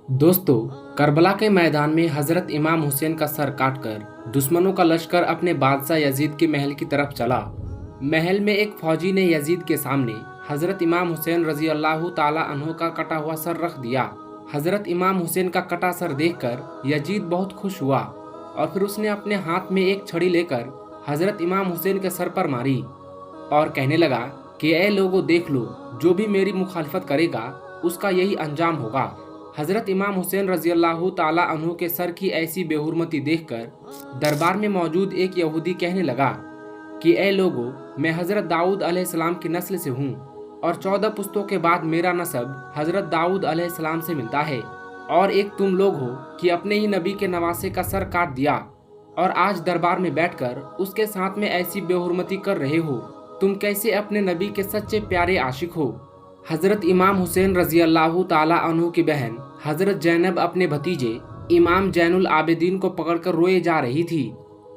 दोस्तों, करबला के मैदान में हजरत इमाम हुसैन का सर काटकर दुश्मनों का लश्कर अपने बादशाह यजीद के महल की तरफ चला। महल में एक फौजी ने यजीद के सामने हजरत इमाम हुसैन रजी अल्लाह ताला अन्हो का कटा हुआ सर रख दिया। हजरत इमाम हुसैन का कटा सर देखकर यजीद बहुत खुश हुआ और फिर उसने अपने हाथ में एक छड़ी लेकर हजरत इमाम हुसैन के सर पर मारी और कहने लगा कि ए लोगों, देख लो, जो भी मेरी मुखालफत करेगा उसका यही अंजाम होगा। हजरत इमाम हुसैन रजी अल्लाह ताला अन्हु के सर की ऐसी बेहुरमती देखकर दरबार में मौजूद एक यहूदी कहने लगा कि ए लोगों, मैं हजरत दाऊद अलैहिस्सलाम की नस्ल से हूँ और 14 पुश्तों के बाद मेरा नस्ब हजरत दाऊद अलैहिस्सलाम से मिलता है, और एक तुम लोग हो कि अपने ही नबी के नवासे का सर काट दिया और आज दरबार में बैठकर उसके साथ में ऐसी बेहुरमती कर रहे हो। तुम कैसे अपने नबी के सच्चे प्यारे आशिक हो। हजरत इमाम हुसैन रजी अल्लाह ताला अन्हु की बहन हजरत जैनब अपने भतीजे इमाम जैनुल आबिदीन को पकड़कर रोए जा रही थी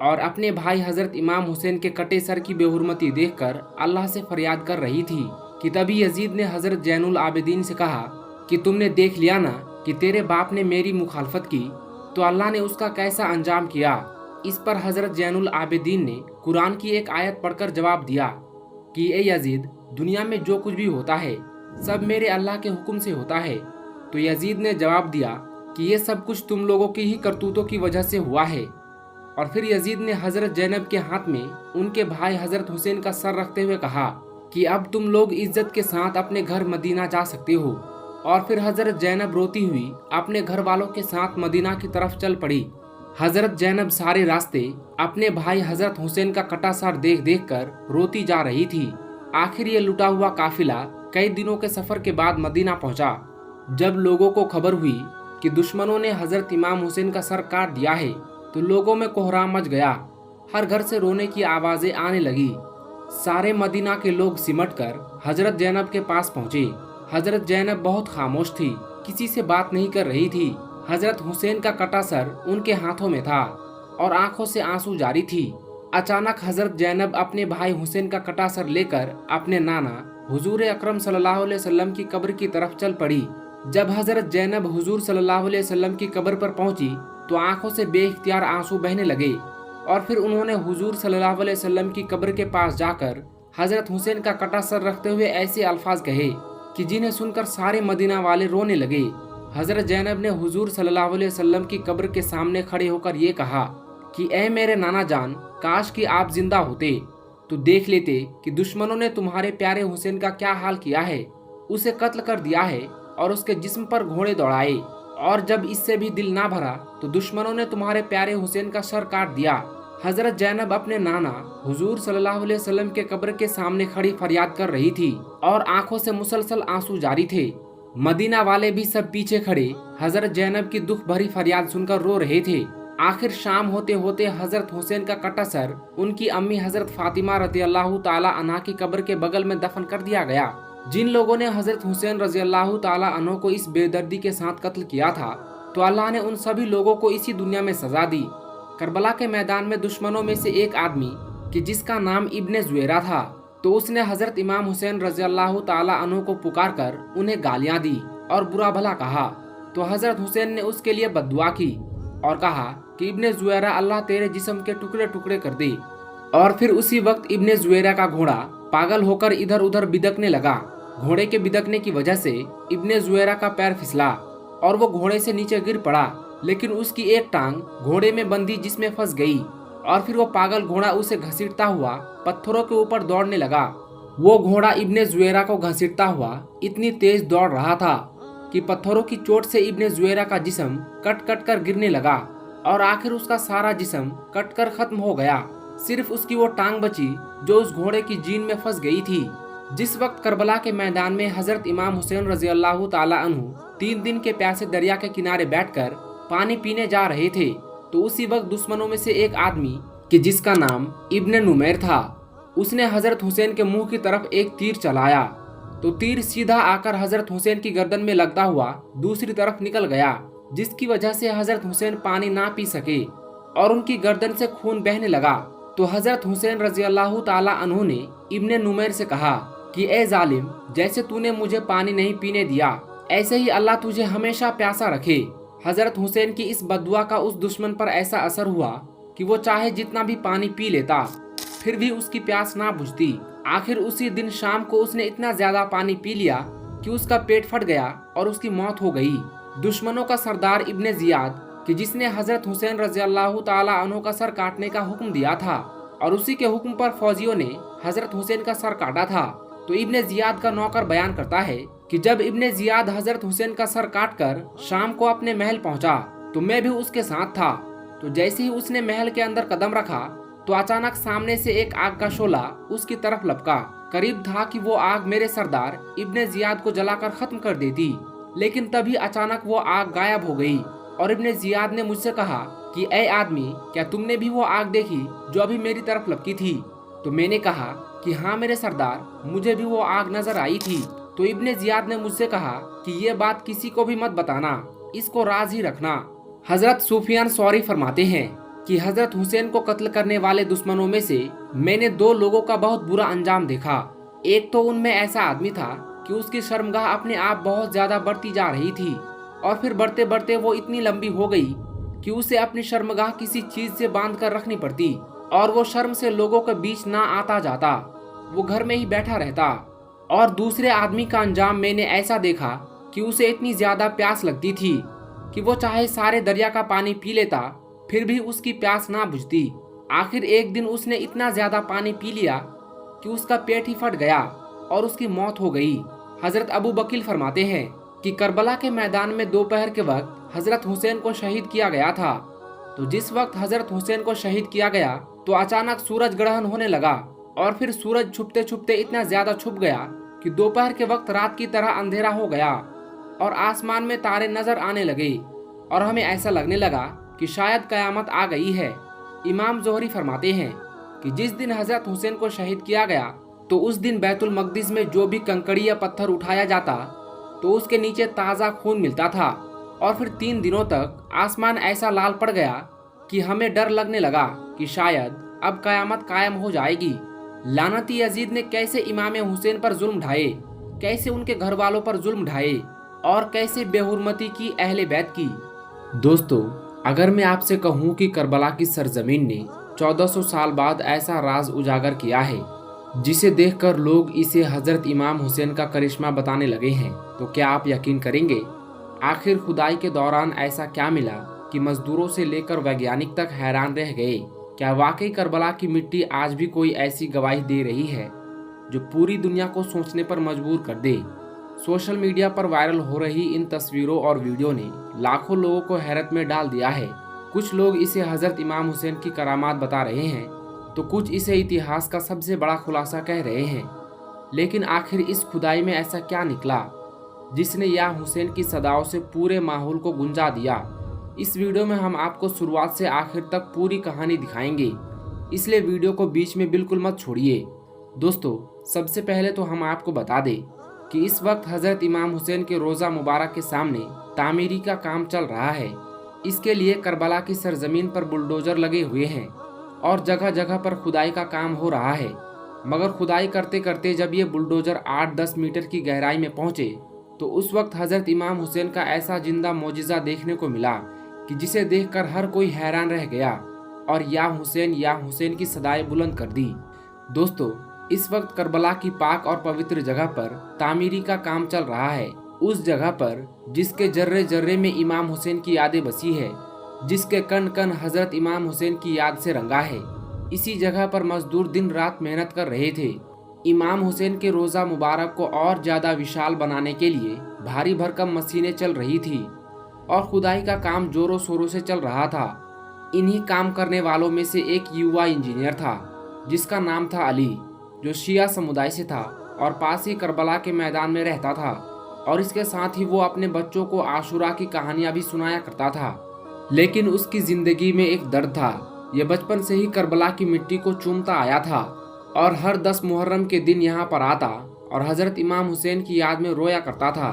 और अपने भाई हजरत इमाम हुसैन के कटे सर की बेहुरमती देखकर अल्लाह से फरियाद कर रही थी कि तभी यजीद ने हजरत जैनुल आबिदीन से कहा कि तुमने देख लिया ना कि तेरे बाप ने मेरी मुखालफत की तो अल्लाह ने उसका कैसा अंजाम किया। इस पर हजरत जैनुल आबिदीन ने कुरान की एक आयत पढ़कर जवाब दिया कि ए यजीद, दुनिया में जो कुछ भी होता है सब मेरे अल्लाह के हुक्म से होता है। तो यजीद ने जवाब दिया कि ये सब कुछ तुम लोगों की ही करतूतों की वजह से हुआ है। और फिर यजीद ने हजरत जैनब के हाथ में उनके भाई हजरत हुसैन का सर रखते हुए कहा कि अब तुम लोग इज्जत के साथ अपने घर मदीना जा सकते हो। और फिर हजरत जैनब रोती हुई अपने घर वालों के साथ मदीना की तरफ चल पड़ी। हजरत जैनब सारे रास्ते अपने भाई हजरत हुसैन का कटा सर देख देख कर रोती जा रही थी। आखिर ये लुटा हुआ काफिला कई दिनों के सफर के बाद मदीना पहुंचा। जब लोगों को खबर हुई कि दुश्मनों ने हजरत इमाम हुसैन का सर काट दिया है तो लोगों में कोहराम मच गया। हर घर से रोने की आवाजें आने लगी। सारे मदीना के लोग सिमटकर हजरत जैनब के पास पहुंचे। हजरत जैनब बहुत खामोश थी, किसी से बात नहीं कर रही थी। हजरत हुसैन का कटा सर उनके हाथों में था और आंखों से आंसू जारी थी। अचानक हजरत जैनब अपने भाई हुसैन का कटा सर लेकर अपने नाना हुजूर अकरम सल्लल्लाहु अलैहि वसल्लम की कब्र की तरफ चल पड़ी। जब हजरत जैनब हुजूर सल्लल्लाहु अलैहि वसल्लम की कब्र पर पहुंची तो आंखों से बेइख्तियार आंसू बहने लगे और फिर उन्होंने हुजूर सल्लल्लाहु अलैहि वसल्लम की कब्र के पास जाकर हजरत हुसैन का कटा सर रखते हुए ऐसे अल्फाज कहे कि जिन्हें सुनकर सारे मदीना वाले रोने लगे। हजरत जैनब ने हुजूर सल्लल्लाहु अलैहि वसल्लम की कब्र के सामने खड़े होकर ये कहा कि ए मेरे नाना जान, काश कि आप जिंदा होते तो देख लेते कि दुश्मनों ने तुम्हारे प्यारे हुसैन का क्या हाल किया है। उसे कत्ल कर दिया है और उसके जिस्म पर घोड़े दौड़ाए, और जब इससे भी दिल ना भरा तो दुश्मनों ने तुम्हारे प्यारे हुसैन का सर काट दिया। हजरत जैनब अपने नाना हुजूर सल्लल्लाहु अलैहि वसल्लम के कब्र के सामने खड़ी फरियाद कर रही थी और आंखों से मुसलसल आंसू जारी थे। मदीना वाले भी सब पीछे खड़े हजरत जैनब की दुख भरी फरियाद सुनकर रो रहे थे। आखिर शाम होते होते हजरत हुसैन का कटा सर उनकी अम्मी हजरत फातिमा रज़ी अल्लाह ताला अन्हा की कब्र के बगल में दफन कर दिया गया। जिन लोगों ने हजरत हुसैन रज़ी अल्लाह ताला अन्हो को इस बेदर्दी के साथ कत्ल किया था तो अल्लाह ने उन सभी लोगों को इसी दुनिया में सजा दी। करबला के मैदान में दुश्मनों में से एक आदमी कि जिसका नाम इब्ने जुएरा था, तो उसने हजरत इमाम हुसैन रज़ी अल्लाह ताला अन्हो को पुकार कर उन्हें गालियां दी और बुरा भला कहा। तो हजरत हुसैन ने उसके लिए बद्दुआ की और कहा कि इब्ने जुएरा, अल्लाह तेरे जिस्म के टुकड़े टुकड़े कर दे। और फिर उसी वक्त इब्ने जुएरा का घोड़ा पागल होकर इधर उधर बिदकने लगा। घोड़े के बिदकने की वजह से इब्ने जुएरा का पैर फिसला और वो घोड़े से नीचे गिर पड़ा, लेकिन उसकी एक टांग घोड़े में बंधी जिसमें फंस गई और फिर वो पागल घोड़ा उसे घसीटता हुआ पत्थरों के ऊपर दौड़ने लगा। वो घोड़ा इब्ने जुएरा को घसीटता हुआ इतनी तेज दौड़ रहा था कि पत्थरों की चोट से इब्ने जुएरा का जिस्म कट कट कर गिरने लगा और आखिर उसका सारा जिस्म कट कर खत्म हो गया। सिर्फ उसकी वो टांग बची जो उस घोड़े की जीन में फंस गई थी। जिस वक्त करबला के मैदान में हजरत इमाम हुसैन रजी अल्लाह ताला अन्हु 3 दिन के प्यासे दरिया के किनारे बैठकर पानी पीने जा रहे थे, तो उसी वक्त दुश्मनों में से एक आदमी कि जिसका नाम इब्ने नुमैर था, उसने हजरत हुसैन के मुंह की तरफ एक तीर चलाया तो तीर सीधा आकर हजरत हुसैन की गर्दन में लगता हुआ दूसरी तरफ निकल गया, जिसकी वजह से हजरत हुसैन पानी ना पी सके और उनकी गर्दन से खून बहने लगा। तो हजरत हुसैन रजी अल्लाह ताला अन्हु ने इब्ने नुमैर से कहा कि ए जालिम, जैसे तूने मुझे पानी नहीं पीने दिया ऐसे ही अल्लाह तुझे हमेशा प्यासा रखे। हजरत हुसैन की इस बद्दुआ का उस दुश्मन पर ऐसा असर हुआ कि वो चाहे जितना भी पानी पी लेता फिर भी उसकी प्यास ना बुझती। आखिर उसी दिन शाम को उसने इतना ज्यादा पानी पी लिया कि उसका पेट फट गया और उसकी मौत हो गई। दुश्मनों का सरदार इब्ने जियाद कि जिसने हजरत हुसैन रजी अल्लाह ताला अन्हु का सर काटने का हुक्म दिया था और उसी के हुक्म पर फौजियों ने हजरत हुसैन का सर काटा था। तो इब्ने जियाद का नौकर बयान करता है कि जब इब्ने जियाद हजरत हुसैन का सर काटकर शाम को अपने महल पहुंचा तो मैं भी उसके साथ था। तो जैसे ही उसने महल के अंदर कदम रखा तो अचानक सामने से एक आग का शोला उसकी तरफ लपका। करीब था कि वो आग मेरे सरदार इब्ने जियाद को जलाकर खत्म कर देती, लेकिन तभी अचानक वो आग गायब हो गई और इब्ने जियाद ने मुझसे कहा कि ए आदमी, क्या तुमने भी वो आग देखी जो अभी मेरी तरफ लपकी थी? तो मैंने कहा कि हाँ मेरे सरदार, मुझे भी वो आग नजर आई थी। तो इब्ने जियाद ने मुझसे कहा कि ये बात किसी को भी मत बताना, इसको राज ही रखना। हजरत सुफियान सौरी फरमाते हैं कि हजरत हुसैन को कत्ल करने वाले दुश्मनों में से मैंने दो लोगों का बहुत बुरा अंजाम देखा। एक तो उनमें ऐसा आदमी था कि उसकी शर्मगाह अपने आप बहुत ज्यादा बढ़ती जा रही थी और फिर बढ़ते बढ़ते वो इतनी लंबी हो गई कि उसे अपनी शर्मगाह किसी चीज से बांध कर रखनी पड़ती और वो शर्म से लोगों के बीच ना आता जाता, वो घर में ही बैठा रहता। और दूसरे आदमी का अंजाम मैंने ऐसा देखा कि उसे इतनी ज्यादा प्यास लगती थी कि वो चाहे सारे दरिया का पानी पी लेता फिर भी उसकी प्यास ना बुझती। आखिर एक दिन उसने इतना ज्यादा पानी पी लिया कि उसका पेट ही फट गया और उसकी मौत हो गई। हजरत अबू बकीर फरमाते हैं कि करबला के मैदान में दोपहर के वक्त हजरत हुसैन को शहीद किया गया था। तो जिस वक्त हजरत हुसैन को शहीद किया गया तो अचानक सूरज ग्रहण होने लगा और फिर सूरज छुपते छुपते इतना ज्यादा छुप गया कि दोपहर के वक्त रात की तरह अंधेरा हो गया और आसमान में तारे नजर आने लगे और हमें ऐसा लगने लगा कि शायद कयामत आ गई है। इमाम जोहरी फरमाते हैं कि जिस दिन हजरत हुसैन को शहीद किया गया तो उस दिन बैतुल मकदिस में जो भी कंकड़ी या पत्थर उठाया जाता तो उसके नीचे ताज़ा खून मिलता था और फिर 3 दिनों तक आसमान ऐसा लाल पड़ गया कि हमें डर लगने लगा कि शायद अब कयामत कायम हो जाएगी। लानती यजीद ने कैसे इमाम हुसैन पर जुल्म ढाए, कैसे उनके घर वालों पर जुल्म ढाए और कैसे बेहुरमती की अहले बैत की। दोस्तों, अगर मैं आपसे कहूँ कि करबला की सरजमीन ने 1400 साल बाद ऐसा राज उजागर किया है जिसे देखकर लोग इसे हजरत इमाम हुसैन का करिश्मा बताने लगे हैं, तो क्या आप यकीन करेंगे? आखिर खुदाई के दौरान ऐसा क्या मिला कि मजदूरों से लेकर वैज्ञानिक तक हैरान रह गए? क्या वाकई करबला की मिट्टी आज भी कोई ऐसी गवाही दे रही है जो पूरी दुनिया को सोचने पर मजबूर कर दे? सोशल मीडिया पर वायरल हो रही इन तस्वीरों और वीडियो ने लाखों लोगों को हैरत में डाल दिया है। कुछ लोग इसे हजरत इमाम हुसैन की करामात बता रहे हैं तो कुछ इसे इतिहास का सबसे बड़ा खुलासा कह रहे हैं। लेकिन आखिर इस खुदाई में ऐसा क्या निकला जिसने या हुसैन की सदाओं से पूरे माहौल को गुंजा दिया? इस वीडियो में हम आपको शुरुआत से आखिर तक पूरी कहानी दिखाएंगे, इसलिए वीडियो को बीच में बिल्कुल मत छोड़िए। दोस्तों, सबसे पहले तो हम आपको बता दें कि इस वक्त हजरत इमाम हुसैन के रोज़ा मुबारक के सामने तामीरी का काम चल रहा है। इसके लिए करबला की सरजमीन पर बुलडोजर लगे हुए हैं और जगह जगह पर खुदाई का काम हो रहा है। मगर खुदाई करते करते जब ये बुलडोजर 8-10 मीटर की गहराई में पहुंचे तो उस वक्त हजरत इमाम हुसैन का ऐसा जिंदा मोजिज़ा देखने को मिला कि जिसे देखकर हर कोई हैरान रह गया और या हुसैन की सदाएं बुलंद कर दी। दोस्तों, इस वक्त करबला की पाक और पवित्र जगह पर तामीरी का काम चल रहा है। उस जगह पर जिसके जर्रे जर्रे में इमाम हुसैन की यादें बसी है, जिसके कण कण हजरत इमाम हुसैन की याद से रंगा है, इसी जगह पर मजदूर दिन रात मेहनत कर रहे थे। इमाम हुसैन के रोज़ा मुबारक को और ज़्यादा विशाल बनाने के लिए भारी भरकम मशीनें चल रही थी और खुदाई का काम जोरों शोरों से चल रहा था। इन्हीं काम करने वालों में से एक युवा इंजीनियर था जिसका नाम था अली, जो शिया समुदाय से था और पास ही करबला के मैदान में रहता था और इसके साथ ही वो अपने बच्चों को आशुरा की कहानियां भी सुनाया करता था। लेकिन उसकी जिंदगी में एक दर्द था। ये बचपन से ही करबला की मिट्टी को चूमता आया था और हर 10 मुहर्रम के दिन यहाँ पर आता और हजरत इमाम हुसैन की याद में रोया करता था।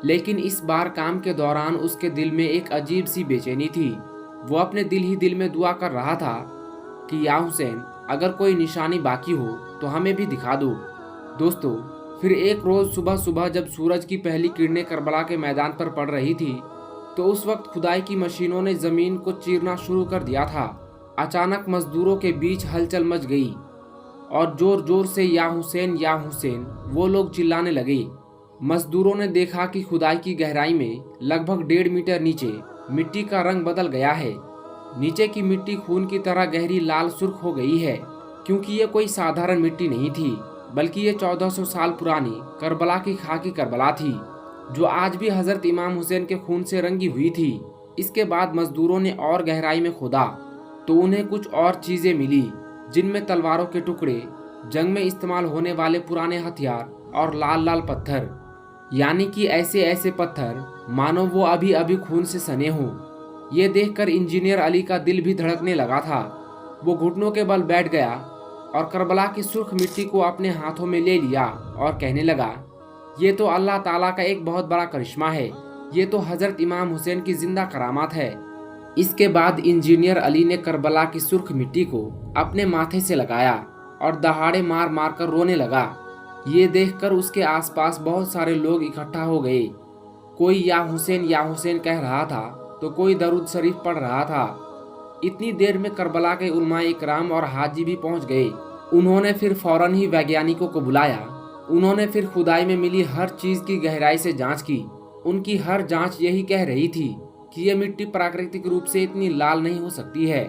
लेकिन इस बार काम के दौरान उसके दिल में एक अजीब सी बेचैनी थी। वो अपने दिल ही दिल में दुआ कर रहा था कि या हुसैन, अगर कोई निशानी बाकी हो तो हमें भी दिखा दो। दोस्तों, फिर एक रोज सुबह सुबह जब सूरज की पहली किरणें करबला के मैदान पर पड़ रही थी, तो उस वक्त खुदाई की मशीनों ने जमीन को चीरना शुरू कर दिया था। अचानक मजदूरों के बीच हलचल मच गई और जोर जोर से या हुसैन वो लोग चिल्लाने लगे। मजदूरों ने देखा कि खुदाई की गहराई में लगभग 1.5 मीटर नीचे मिट्टी का रंग बदल गया है। नीचे की मिट्टी खून की तरह गहरी लाल सुर्ख हो गई है, क्योंकि ये कोई साधारण मिट्टी नहीं थी, बल्कि ये 1400 साल पुरानी करबला की खाकी करबला थी, जो आज भी हजरत इमाम हुसैन के खून से रंगी हुई थी। इसके बाद मजदूरों ने और गहराई में खोदा तो उन्हें कुछ और चीजें मिली, जिनमें तलवारों के टुकड़े, जंग में इस्तेमाल होने वाले पुराने हथियार और लाल लाल पत्थर, यानी कि ऐसे ऐसे पत्थर मानो वो अभी अभी खून से सने हों। ये देखकर इंजीनियर अली का दिल भी धड़कने लगा था। वो घुटनों के बल बैठ गया और करबला की सुर्ख मिट्टी को अपने हाथों में ले लिया और कहने लगा, ये तो अल्लाह ताला का एक बहुत बड़ा करिश्मा है, ये तो हजरत इमाम हुसैन की जिंदा करामात है। इसके बाद इंजीनियर अली ने करबला की सुर्ख मिट्टी को अपने माथे से लगाया और दहाड़े मार मार कर रोने लगा। ये देखकर उसके आसपास बहुत सारे लोग इकट्ठा हो गए। कोई या हुसैन कह रहा था तो कोई दरूद शरीफ पढ़ रहा था। इतनी देर में करबला के उलमाए इकराम और हाजी भी पहुंच गए। उन्होंने फिर फौरन ही वैज्ञानिकों को बुलाया। उन्होंने फिर खुदाई में मिली हर चीज की गहराई से जांच की। उनकी हर जांच यही कह रही थी कि यह मिट्टी प्राकृतिक रूप से इतनी लाल नहीं हो सकती है।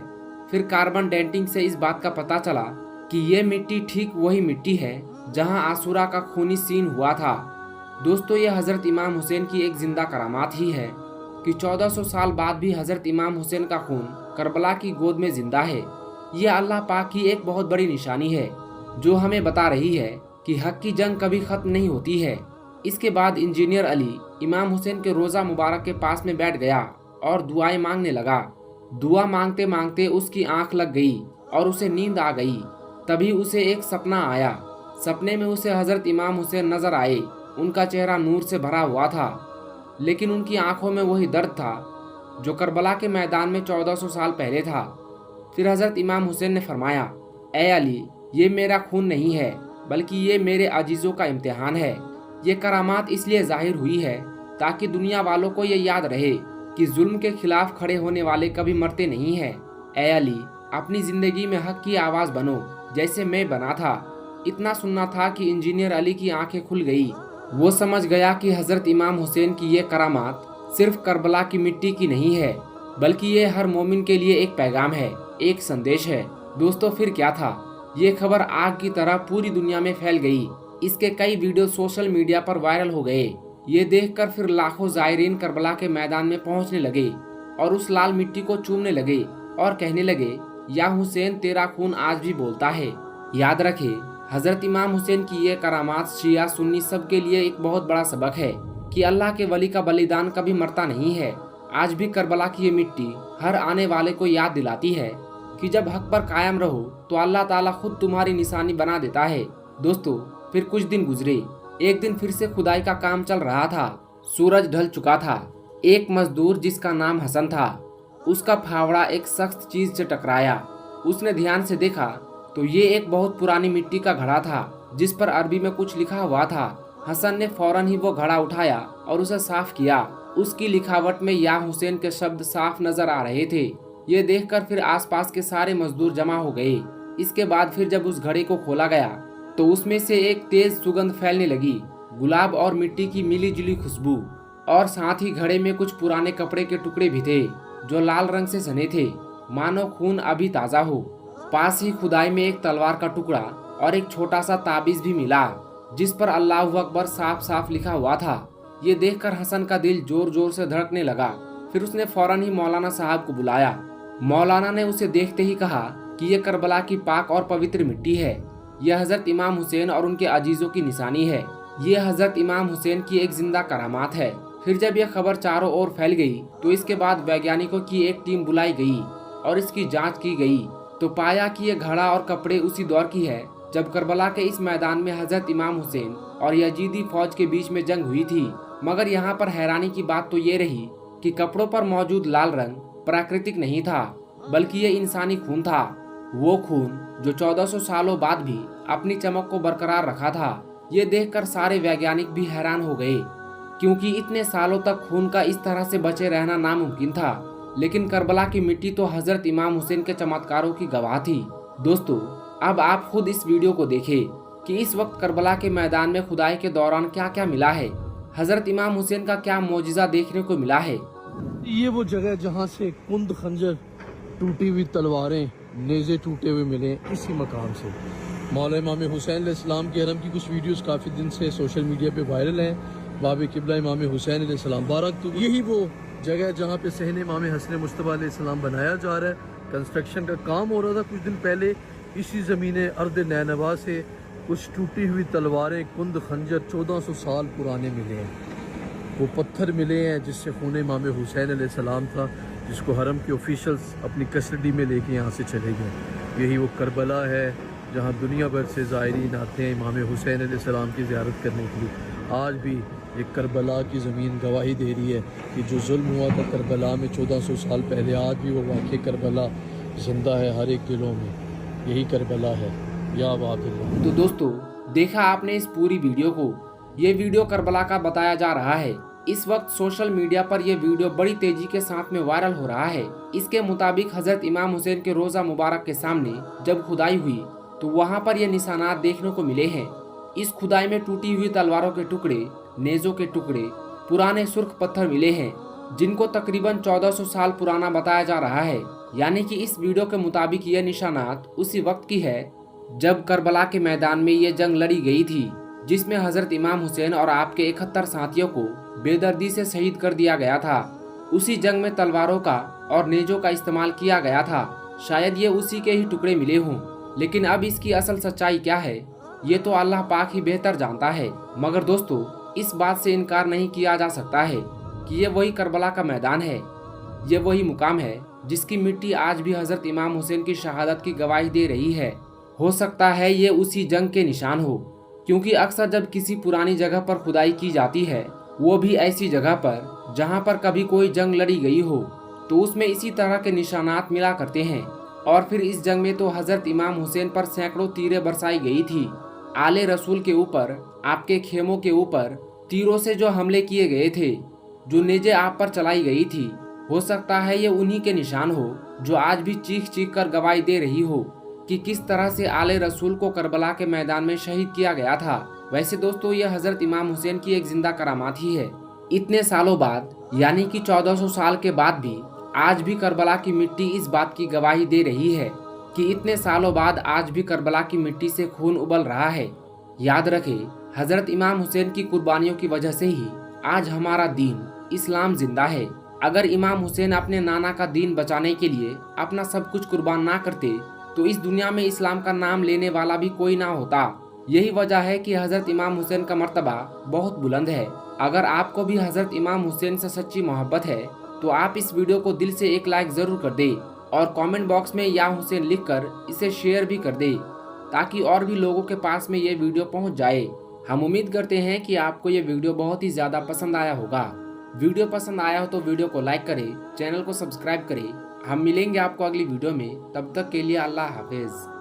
फिर कार्बन डेटिंग से इस बात का पता चला कि यह मिट्टी ठीक वही मिट्टी है जहां आशूरा का खूनी सीन हुआ था। दोस्तों, यह हजरत इमाम हुसैन की एक जिंदा करामात ही है कि 1400 साल बाद भी हजरत इमाम हुसैन का खून करबला की गोद में जिंदा है। यह अल्लाह पाक की एक बहुत बड़ी निशानी है, जो हमें बता रही है कि हक की जंग कभी खत्म नहीं होती है। इसके बाद इंजीनियर अली इमाम हुसैन के रोजा मुबारक के पास में बैठ गया और दुआएं मांगने लगा। दुआ मांगते मांगते उसकी आंख लग गई और उसे नींद आ गई। तभी उसे एक सपना आया। सपने में उसे हजरत इमाम हुसैन नजर आए। उनका चेहरा नूर से भरा हुआ था, लेकिन उनकी आंखों में वही दर्द था जो करबला के मैदान में 1400 साल पहले था। फिर हजरत इमाम हुसैन ने फरमाया, ए अली, ये मेरा खून नहीं है, बल्कि ये मेरे अजीजों का इम्तिहान है। ये करामात इसलिए जाहिर हुई है ताकि दुनिया वालों को ये याद रहे कि जुल्म के खिलाफ खड़े होने वाले कभी मरते नहीं हैं। ए अली, अपनी जिंदगी में हक की आवाज बनो, जैसे मैं बना था। इतना सुनना था कि इंजीनियर अली की आंखें खुल गई। वो समझ गया कि हजरत इमाम हुसैन की ये करामात सिर्फ करबला की मिट्टी की नहीं है, बल्कि ये हर मोमिन के लिए एक पैगाम है, एक संदेश है। दोस्तों, फिर क्या था? ये खबर आग की तरह पूरी दुनिया में फैल गई। इसके कई वीडियो सोशल मीडिया पर वायरल हो गए। ये देखकर फिर लाखों जायरीन करबला के मैदान में पहुंचने लगे और उस लाल मिट्टी को चूमने लगे और कहने लगे, या हुसैन, तेरा खून आज भी बोलता है। याद रखे, हजरत इमाम हुसैन की ये करामात शिया सुन्नी सब के लिए एक बहुत बड़ा सबक है कि अल्लाह के वली का बलिदान कभी मरता नहीं है। आज भी करबला की ये मिट्टी हर आने वाले को याद दिलाती है कि जब हक पर कायम रहो तो अल्लाह ताला खुद तुम्हारी निशानी बना देता है। दोस्तों, फिर कुछ दिन गुजरे। एक दिन फिर से खुदाई का काम चल रहा था। सूरज ढल चुका था। एक मजदूर जिसका नाम हसन था, उसका फावड़ा एक सख्त चीज से टकराया। उसने ध्यान से देखा तो ये एक बहुत पुरानी मिट्टी का घड़ा था, जिस पर अरबी में कुछ लिखा हुआ था। हसन ने फौरन ही वो घड़ा उठाया और उसे साफ किया। उसकी लिखावट में या हुसैन के शब्द साफ नजर आ रहे थे। ये देखकर फिर आसपास के सारे मजदूर जमा हो गए। इसके बाद फिर जब उस घड़े को खोला गया तो उसमें से एक तेज सुगंध फैलने लगी, गुलाब और मिट्टी की मिली जुली खुशबू। और साथ ही घड़े में कुछ पुराने कपड़े के टुकड़े भी थे जो लाल रंग से सने थे, मानो खून अभी ताजा हो। पास ही खुदाई में एक तलवार का टुकड़ा और एक छोटा सा ताबीज भी मिला, जिस पर अल्लाहु अकबर साफ साफ लिखा हुआ था। ये देखकर हसन का दिल जोर जोर से धड़कने लगा। फिर उसने फौरन ही मौलाना साहब को बुलाया। मौलाना ने उसे देखते ही कहा कि यह करबला की पाक और पवित्र मिट्टी है। यह हजरत इमाम हुसैन और उनके अजीजों की निशानी है। यह हजरत इमाम हुसैन की एक जिंदा करामात है। फिर जब यह खबर चारों ओर फैल गई तो इसके बाद वैज्ञानिकों की एक टीम बुलाई गई और इसकी जांच की गई तो पाया कि यह घड़ा और कपड़े उसी दौर की है जब करबला के इस मैदान में हजरत इमाम हुसैन और यजीदी फौज के बीच में जंग हुई थी। मगर यहाँ पर हैरानी की बात तो ये रही कि कपड़ों पर मौजूद लाल रंग प्राकृतिक नहीं था, बल्कि ये इंसानी खून था। वो खून जो 1400 सालों बाद भी अपनी चमक को बरकरार रखा था। ये देखकर सारे वैज्ञानिक भी हैरान हो गए, क्योंकि इतने सालों तक खून का इस तरह से बचे रहना नामुमकिन था। लेकिन करबला की मिट्टी तो हजरत इमाम हुसैन के चमत्कारों की गवाह थी। दोस्तों, अब आप खुद इस वीडियो को देखें कि इस वक्त करबला के मैदान में खुदाई के दौरान क्या क्या मिला है, हजरत इमाम हुसैन का क्या मौजिजा देखने को मिला है। ये वो जगह जहाँ से कुंद खंजर, टूटी हुई तलवारें, नेज़े टूटे हुए मिले, इसी मकाम से। मौला इमाम हुसैन अलैहिस्सलाम के हरम की कुछ वीडियोस काफ़ी दिन से सोशल मीडिया पे वायरल हैं। बाब किबला इमाम हुसैन अलैहिस्सलाम बारक, तो यही वो जगह जहाँ पे सहन इमाम हसन मुस्तफ़ा अलैहिस्सलाम बनाया जा रहा है। कंस्ट्रक्शन का काम हो रहा था कुछ दिन पहले। इसी ज़मीन अर्द नैनवा से कुछ टूटी हुई तलवारें, कुंद खंजर 1400 साल पुराने मिले हैं। वो पत्थर मिले हैं जिससे खून इमाम हुसैन अलैहिस्सलाम था, जिसको हरम के ऑफिशियल्स अपनी कस्टडी में लेके यहाँ से चले गए। यही वो करबला है जहाँ दुनिया भर से ज़ायरीन आते हैं इमाम हुसैन अलैहिस्सलाम की ज़ियारत करने के लिए। आज भी ये करबला की ज़मीन गवाही दे रही है कि जो जुल्म हुआ था करबला में 1400 साल पहले, आज भी वो वाक़ई करबला ज़िंदा है हर एक दिलों में। यही करबला है। या वाक़ई। तो दोस्तों, देखा आपने इस पूरी वीडियो को। ये वीडियो करबला का बताया जा रहा है। इस वक्त सोशल मीडिया पर यह वीडियो बड़ी तेजी के साथ में वायरल हो रहा है। इसके मुताबिक हजरत इमाम हुसैन के रोजा मुबारक के सामने जब खुदाई हुई तो वहां पर ये निशानात देखने को मिले हैं। इस खुदाई में टूटी हुई तलवारों के टुकड़े, नेजों के टुकड़े, पुराने सुर्ख पत्थर मिले हैं, जिनको तकरीबन 1400 साल पुराना बताया जा रहा है। यानी कि इस वीडियो के मुताबिक ये निशानात उसी वक्त की है जब करबला के मैदान में ये जंग लड़ी गई थी, जिसमें हजरत इमाम हुसैन और आपके 71 साथियों को बेदर्दी से शहीद कर दिया गया था। उसी जंग में तलवारों का और नेजों का इस्तेमाल किया गया था। शायद ये उसी के ही टुकड़े मिले हों। लेकिन अब इसकी असल सच्चाई क्या है, ये तो अल्लाह पाक ही बेहतर जानता है। मगर दोस्तों, इस बात से इनकार नहीं किया जा सकता है कि ये वही करबला का मैदान है। ये वही मुकाम है जिसकी मिट्टी आज भी हजरत इमाम हुसैन की शहादत की गवाही दे रही है। हो सकता है ये उसी जंग के निशान हो, क्योंकि अक्सर जब किसी पुरानी जगह पर खुदाई की जाती है, वो भी ऐसी जगह पर जहां पर कभी कोई जंग लड़ी गई हो, तो उसमें इसी तरह के निशानात मिला करते हैं। और फिर इस जंग में तो हजरत इमाम हुसैन पर सैकड़ों तीरें बरसाई गई थी। आले रसूल के ऊपर, आपके खेमों के ऊपर तीरों से जो हमले किए गए थे, जो नेज़े आप पर चलाई गई थी, हो सकता है ये उन्हीं के निशान हो जो आज भी चीख चीख कर गवाही दे रही हो कि किस तरह से आले रसूल को करबला के मैदान में शहीद किया गया था। वैसे दोस्तों, यह हजरत इमाम हुसैन की एक जिंदा करामात ही है। इतने सालों बाद, यानी कि 1400 साल के बाद भी आज भी करबला की मिट्टी इस बात की गवाही दे रही है कि इतने सालों बाद आज भी करबला की मिट्टी से खून उबल रहा है। याद रखें, हजरत इमाम हुसैन की कुर्बानियों की वजह से ही आज हमारा दीन इस्लाम जिंदा है। अगर इमाम हुसैन अपने नाना का दीन बचाने के लिए अपना सब कुछ कुर्बान ना करते तो इस दुनिया में इस्लाम का नाम लेने वाला भी कोई ना होता। यही वजह है कि हजरत इमाम हुसैन का मर्तबा बहुत बुलंद है। अगर आपको भी हजरत इमाम हुसैन से सच्ची मोहब्बत है तो आप इस वीडियो को दिल से एक लाइक जरूर कर दे और कमेंट बॉक्स में या हुसैन लिखकर इसे शेयर भी कर दे, ताकि और भी लोगों के पास में ये वीडियो पहुंच जाए। हम उम्मीद करते हैं कि आपको ये वीडियो बहुत ही ज़्यादा पसंद आया होगा। वीडियो पसंद आया हो तो वीडियो को लाइक करें, चैनल को सब्सक्राइब करें। हम मिलेंगे आपको अगली वीडियो में, तब तक के लिए अल्लाह हाफिज़।